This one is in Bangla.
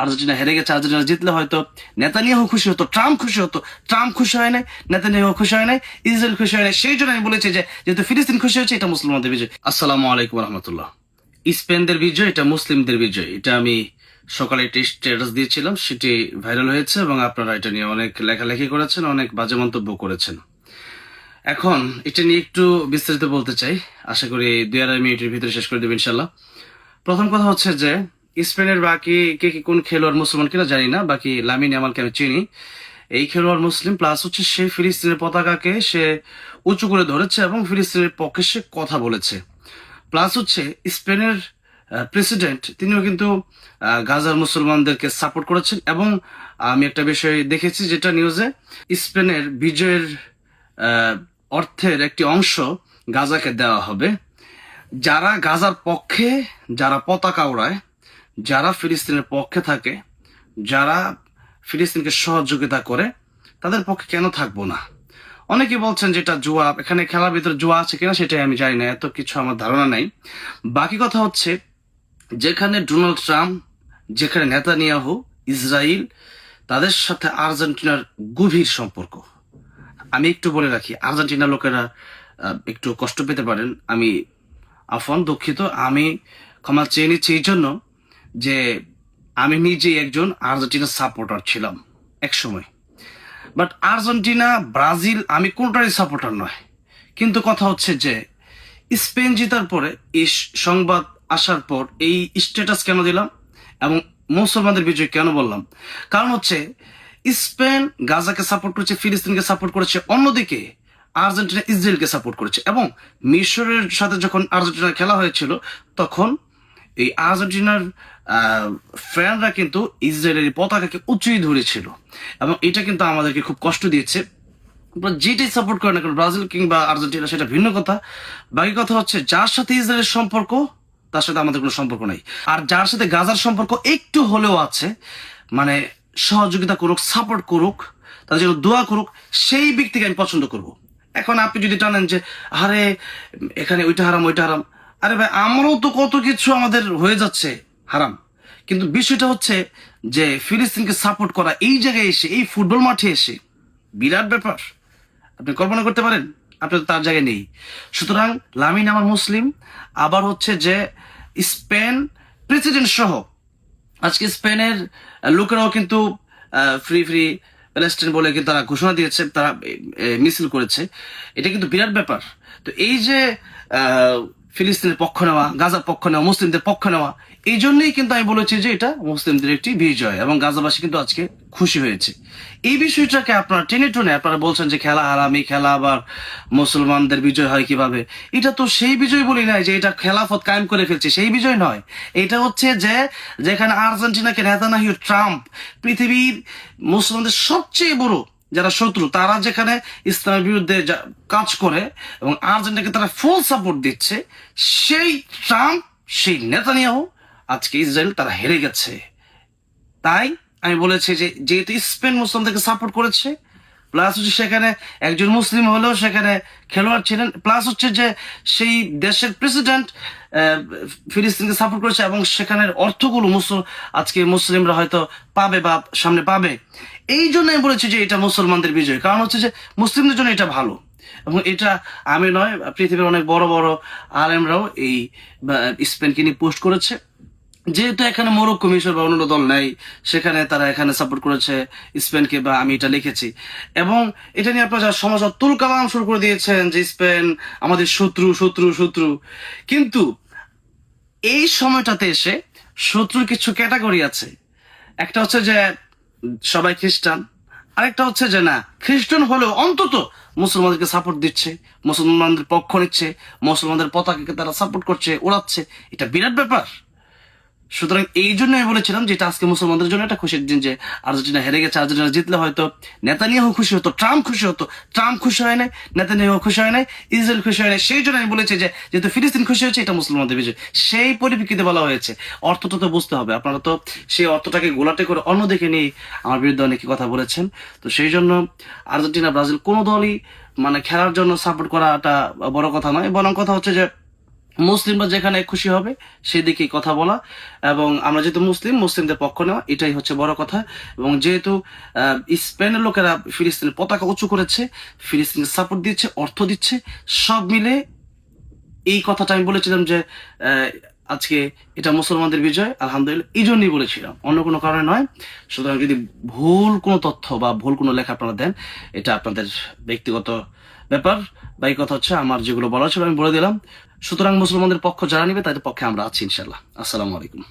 আর্জেন্টিনা হেরে গেছে, আর্জেন্টিনা জিতলে হয়তো নেতানিয়াহু খুশি হতো, ট্রাম্প খুশি হতো। ট্রাম্প খুশি হয় নাই, নেতানিয়াহু খুশি হয় নাই, ইসরায়েল খুশি হয় নাই। সেই জন্য আমি বলেছি যে যেহেতু ফিলিস্তিন খুশি হচ্ছে, এটা মুসলমানদের বিজয়। আসসালামু আলাইকুম রহমতুল্লাহ। স্পেনদের বিজয়, এটা মুসলিমদের বিজয়। এটা আমি সকালে একটি স্ট্যাটাস দিয়েছিলাম, সেটি ভাইরাল হয়েছে এবং আপনারা এটা নিয়ে অনেক লেখালেখি করেছেন, অনেক বাজে মন্তব্য করেছেন। এখন এটা নিয়ে একটু বিস্তারিত বলতে চাই, আশা করি 2-2.5 মিনিটের ভিতরে শেষ করে দেবো ইনশাল্লাহ। প্রথম কথা হচ্ছে যে স্পেনের বাকি কে কি কোন খেলোয়াড় মুসলমান কিনা জানি না, বাকি লামিন ইয়ামালকে আমি চিনি। এই খেলোয়াড় মুসলিম, প্লাস হচ্ছে সে ফিলিস্তিনের পতাকাকে সে উঁচু করে ধরেছে এবং ফিলিস্তিনের পক্ষে সে কথা বলেছে। প্লাস হচ্ছে স্পেনের প্রেসিডেন্ট, তিনিও কিন্তু গাজার মুসলমানদেরকে সাপোর্ট করেছেন। এবং আমি একটা বিষয় দেখেছি যেটা নিউজে, স্পেনের বিজয়ের অর্থের একটি অংশ গাজাকে দেওয়া হবে। যারা গাজার পক্ষে, যারা পতাকা ওড়ায়, যারা ফিলিস্তিনের পক্ষে থাকে, যারা ফিলিস্তিনকে সহযোগিতা করে, তাদের পক্ষে কেন থাকবো না? অনেকে বলছেন যেটা জুয়া, এখানে খেলার ভিতরে জুয়া আছে কিনা সেটাই আমি জানি না, এত কিছু আমার ধারণা নাই। বাকি কথা হচ্ছে, যেখানে ডোনাল্ড ট্রাম্প, যেখানে নেতানিয়াহু, ইসরায়েল, তাদের সাথে আর্জেন্টিনার গভীর সম্পর্ক। আমি একটু বলে রাখি, আর্জেন্টিনার লোকেরা একটু কষ্ট পেতে পারেন, আমি আফওয়ান, দুঃখিত। আমি ক্ষমা চেয়ে নিচ্ছি এই জন্য যে আমি নিজেই একজন আর্জেন্টিনার সাপোর্টার ছিলাম এক সময়। বাট আর্জেন্টিনা, ব্রাজিল, আমি কোনটারই সাপোর্টার নয়। কিন্তু কথা হচ্ছে যে স্পেন জেতার পরে, এই সংবাদ আসার পর এই স্ট্যাটাস কেন দিলাম এবং মুসলমানদের বিজয় কেন বললাম? কারণ হচ্ছে স্পেন গাজাকে সাপোর্ট করেছে, ফিলিস্তিনকে সাপোর্ট করেছে, অন্যদিকে আর্জেন্টিনা ইসরায়েলকে সাপোর্ট করেছে। এবং মিশরের সাথে যখন আর্জেন্টিনার খেলা হয়েছিল, তখন এই আর্জেন্টিনার ফ্যানরা কিন্তু ইসরায়েলের পতাকাকে উঁচুই ধরেছিল এবং এটা কিন্তু আমাদেরকে খুব কষ্ট দিয়েছে। যেটাই সাপোর্ট করে না কারণ ব্রাজিল কিংবা আর্জেন্টিনা, সেটা ভিন্ন কথা। বাকি কথা হচ্ছে, যার সাথে ইসরায়েলের সম্পর্ক, তার সাথে আমাদের কোনো সম্পর্ক নাই। আর যার সাথে গাজার সম্পর্ক একটু হলেও আছে, মানে সহযোগিতা করুক, সাপোর্ট করুক, তাদের জন্য দোয়া করুক, সেই ব্যক্তিকে আমি পছন্দ করব। এখন আপনি যদি টানেন যে আরে এখানে ওইটা হারাম, ওইটা হারাম, আরে ভাই, আমারও তো কত কিছু আমাদের হয়ে যাচ্ছে হারাম। কিন্তু বিষয়টা হচ্ছে যে ফিলিস্তিনকে সাপোর্ট করা এই জায়গায় এসে, এই ফুটবল মাঠে এসে, বিরাট ব্যাপার। আপনি কল্পনা করতে পারেন, আপনি তো তার জায়গায় নেই। সুতরাং লামিন আমার মুসলিম। আবার হচ্ছে যে স্পেন প্রেসিডেন্ট সহ আজকে স্পেনের লোকেরাও কিন্তু ফ্রি ফ্রি প্যালেস্টাইন বলে কিন্তু তারা ঘোষণা দিয়েছে, তারা মিছিল করেছে। এটা কিন্তু বিরাট ব্যাপার। তো এই যে ফিলিস্তিনের পক্ষ নেওয়া, গাজার পক্ষ নেওয়া, মুসলিমদের পক্ষ নেওয়া, এই জন্যই কিন্তু আমি বলেছি যে এটা মুসলিমদের একটি বিজয় এবং গাজাবাসী কিন্তু আজকে খুশি হয়েছে। এই বিষয়টাকে আপনারা টেনে টুনে আপনারা বলছেন যে খেলা হারাম, এই খেলা আবার মুসলমানদের বিজয় হয় কিভাবে? এটা তো সেই বিজয় বলি নাই যে এটা খেলাফত কায়েম করে ফেলছে, সেই বিজয় নয়। এটা হচ্ছে যে যেখানে আর্জেন্টিনাকে নেতানিয়াহু, ট্রাম্প, পৃথিবীর মুসলমানদের সবচেয়ে বড় যারা শত্রু, তারা যেখানে ইসলামের বিরুদ্ধে কাজ করে এবং আর্জেন্টিনাকে তারা ফুল সাপোর্ট দিচ্ছে, সেই ট্রাম্প, সেই নেতানিয়াহু, আজকে ইসরায়েল তারা হেরে গেছে। তাই আমি বলেছি যে যেহেতু স্পেন মুসলিমদেরকে সাপোর্ট করেছে, প্লাস হচ্ছে সেখানে একজন মুসলিম হলেও সেখানে খেলোয়াড় ছিলেন, প্লাস হচ্ছে যে সেই দেশের প্রেসিডেন্ট ফিলিস্তিনকে সাপোর্ট করেছে এবং সেখানের অর্থগুলো আজকে মুসলিমরা হয়তো পাবে বা সামনে পাবে। এই জন্য আমি বলেছি যে এটা মুসলমানদের বিজয়। কারণ হচ্ছে যে মুসলিমদের জন্য এটা ভালো এবং এটা আমি নয়, পৃথিবীর অনেক বড় বড় আলেমরাও এই স্পেনকে নিয়ে পোস্ট করেছে। যেহেতু এখানে মরক্কো, মিশর বা অন্য দল নেই, সেখানে তারা এখানে সাপোর্ট করেছে স্পেনকে, বা আমি এটা লিখেছি। এবং এটা নিয়ে আপনারা সমাজ তুল কালাম শুরু করে দিয়েছেন যে স্পেন আমাদের শত্রু শত্রু শত্রু। কিন্তু এই সময়টাতে এসে শত্রুর কিছু ক্যাটাগরি আছে। একটা হচ্ছে যে সবাই খ্রিস্টান, আরেকটা হচ্ছে যে না, খ্রিস্টান হলেও অন্তত মুসলমানদেরকে সাপোর্ট দিচ্ছে, মুসলমানদের পক্ষ নিচ্ছে, মুসলমানদের পতাকাকে তারা সাপোর্ট করছে, ওড়াচ্ছে। এটা বিরাট ব্যাপার। সুতরাং এই জন্য আমি বলেছিলাম যে এটা আজকে মুসলমানদের জন্য একটা খুশির দিন যে আর্জেন্টিনা হেরে গেছে। আর্জেন্টিনা জিতলে হয়তো নেতানিয়াহু খুশি হতো, ট্রাম্প খুশি হতো। ট্রাম্প খুশি হয় নাই, নেতানিয়াহু খুশি হয় নাই, ইসরায়েল খুশি হয় নাই। সেই জন্য আমি বলেছি যে যেহেতু ফিলিস্তিন খুশি হয়েছে, এটা মুসলমানদের বিজয়। সেই পরিপ্রেক্ষিতে বলা হয়েছে। অর্থটা তো বুঝতে হবে। আপনারা তো সেই অর্থটাকে গোলাটে করে অন্যদিকে নিয়ে আমার বিরুদ্ধে অনেকে কথা বলেছেন। তো সেই জন্য আর্জেন্টিনা, ব্রাজিল কোনো দলই মানে খেলার জন্য সাপোর্ট করাটা বড় কথা নয়। বরং কথা হচ্ছে যে মুসলিমরা যেখানে খুশি হবে সেদিকে কথা বলা, এবং আমরা যেহেতু মুসলিমদের পক্ষ নেওয়া, এটাই হচ্ছে বড় কথা। এবং যেহেতু স্পেনের লোকেরা ফিলিস্তিনের পতাকা উঁচু করেছে, ফিলিস্তিনের সাপোর্ট দিচ্ছে, অর্থ দিচ্ছে, সব মিলে এই কথাটা আমি বলেছিলাম যে আজকে এটা মুসলমানদের বিজয়, আলহামদুলিল্লাহ, এই জন্যই বলেছিলাম, অন্য কোনো কারণে নয়। সুতরাং যদি ভুল কোনো তথ্য বা ভুল কোনো লেখা আপনারা দেন, এটা আপনাদের ব্যক্তিগত ব্যাপার, বা এই কথা হচ্ছে আমার যেগুলো বলা ছিল আমি বলে দিলাম। সুতরাং মুসলমানদের পক্ষ যারা নিবে তাদের পক্ষে আমরা আছি ইনশাল্লাহ। আসসালামু আলাইকুম।